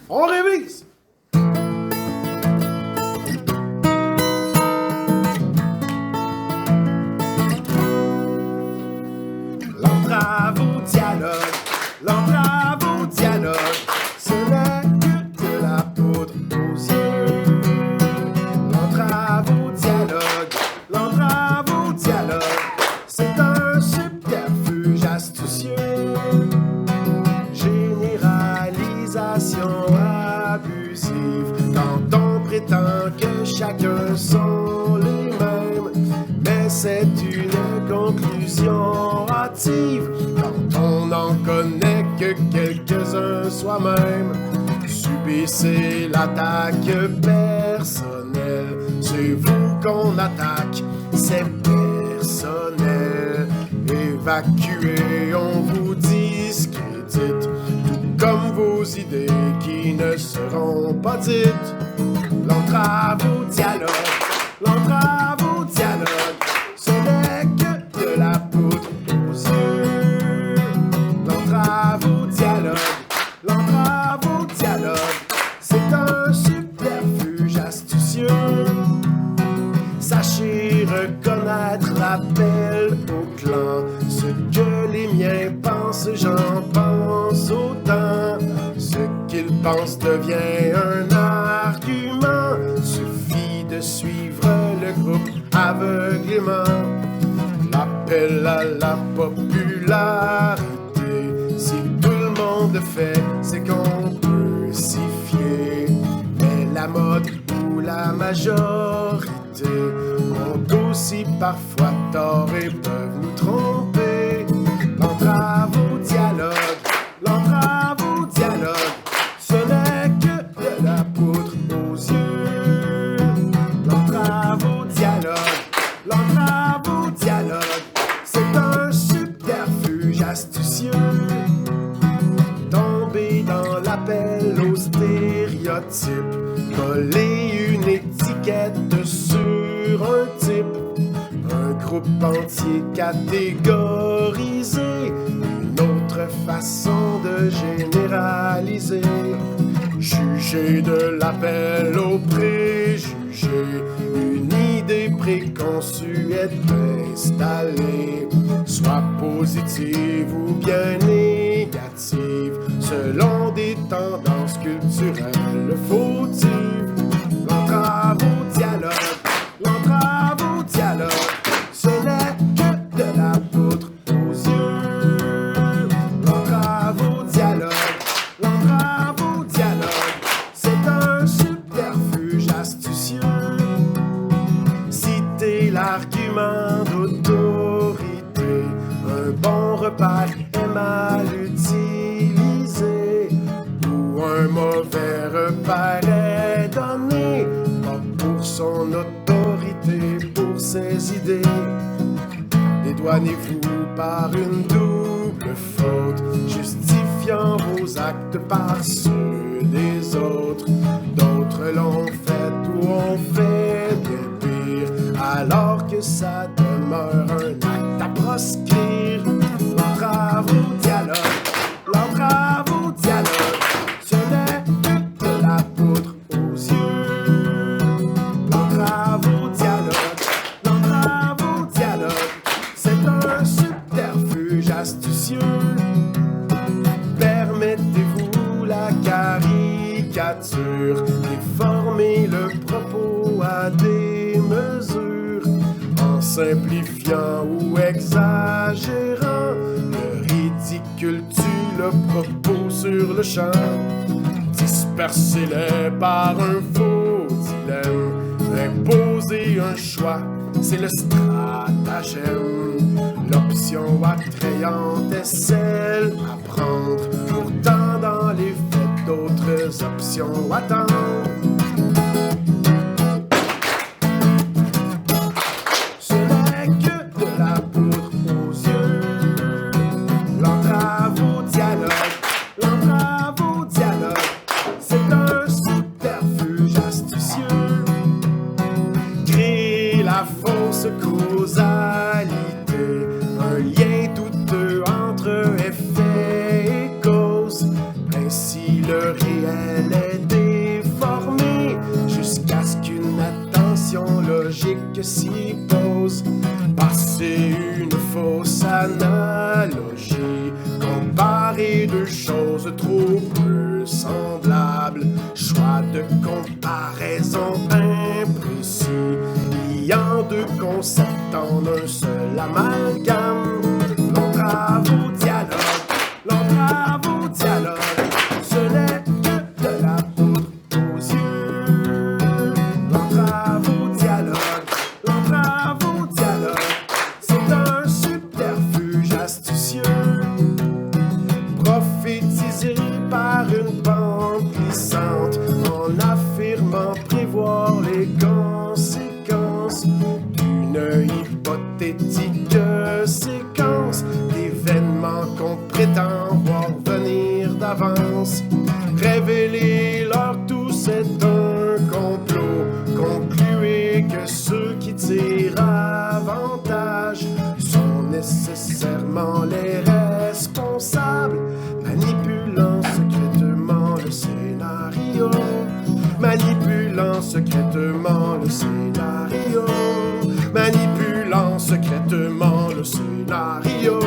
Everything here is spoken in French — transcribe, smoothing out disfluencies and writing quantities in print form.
On révise! L'entrave au dialogue, l'entrave au dialogue, ce n'est que de la poudre aux yeux. L'entrave au dialogue, c'est un subterfuge astucieux. Généralisation abusive, quand on prétend que chacun sont les mêmes, mais c'est une conclusion hâtive quand on n'en connaît que quelques-uns soi-même. Subissez l'attaque personnelle, c'est vous qu'on attaque, c'est personnel. Évacuez, on vous discrédite, tout comme vos idées qui ne seront pas dites. L'entrave au dialogue, ce n'est que de la poudre aux yeux. L'entrave au dialogue, c'est un subterfuge astucieux. Sachez reconnaître l'appel au clan. Ce que les miens pensent, j'en pense autant. Ce qu'ils pensent devient un argument. Suffit de suivre le groupe aveuglément. L'appel à la popularité, si tout le monde le fait, c'est qu'on peut s'y fier. Mais la mode ou la majorité ont aussi parfois tort et peuvent nous tromper. L'entrave au dialogue, ce n'est que de la poudre aux yeux. L'entrave au dialogue, c'est un subterfuge astucieux. Tomber dans l'appel au stéréotype, coller une étiquette sur un type, un groupe entier catégorisé, une autre façon de généraliser. Juger de l'appel aux préjugés, une idée préconçue est installée, soit positive ou bien négative, selon des tendances culturelles fautives. L'entrave au dialogue, ce n'est que de la poudre aux yeux. L'entrave au dialogue, c'est un subterfuge astucieux. Citer l'argument d'autorité, un bon repère est mal utilisé, ou un mauvais repère est donné, pas pour son autorité, pour ses idées. Dédouanez-vous par une double faute, justifiant vos actes par ceux des autres. D'autres l'ont fait ou ont fait bien pire, alors que ça demeure un acte à proscrire. L'entrave au dialogue, ce n'est que de la poudre aux yeux. L'entrave au dialogue, c'est un subterfuge astucieux. Permettez-vous la caricature, déformer le propos à des mesures, en simplifiant ou exagérant. Le ridicule tue le propos sur le champ. Dispersez-les par un faux dilemme. Imposer un choix, c'est le stratagème. L'option attrayante est celle à prendre. Pourtant, dans les faits, d'autres options attendent. Ce n'est que de la poudre aux yeux. L'entrave au dialogue, c'est un subterfuge astucieux. Créer la fausse causalité, un lien douteux entre effet et cause. Ainsi le réel elle est déformée jusqu'à ce qu'une attention logique s'y pose. Passer une fausse analogie, comparer deux choses trop peu semblables, choix de comparaison imprécis, liant deux concepts en un seul amalgame. L'entrave au dialogue, ce n'est que de la poudre aux yeux. L'entrave au dialogue, c'est un subterfuge astucieux, prophétisé par une pente glissante, en affirmant prévoir les conséquences d'une hypothétique séquence d'événements qu'on prétend voir venir d'avance. Révéler leur tout, c'est un complot. Concluez que ceux qui tirent avantage sont nécessairement les responsables, manipulant secrètement le scénario. Manipulant secrètement le scénario. Manipulant secrètement le scénario.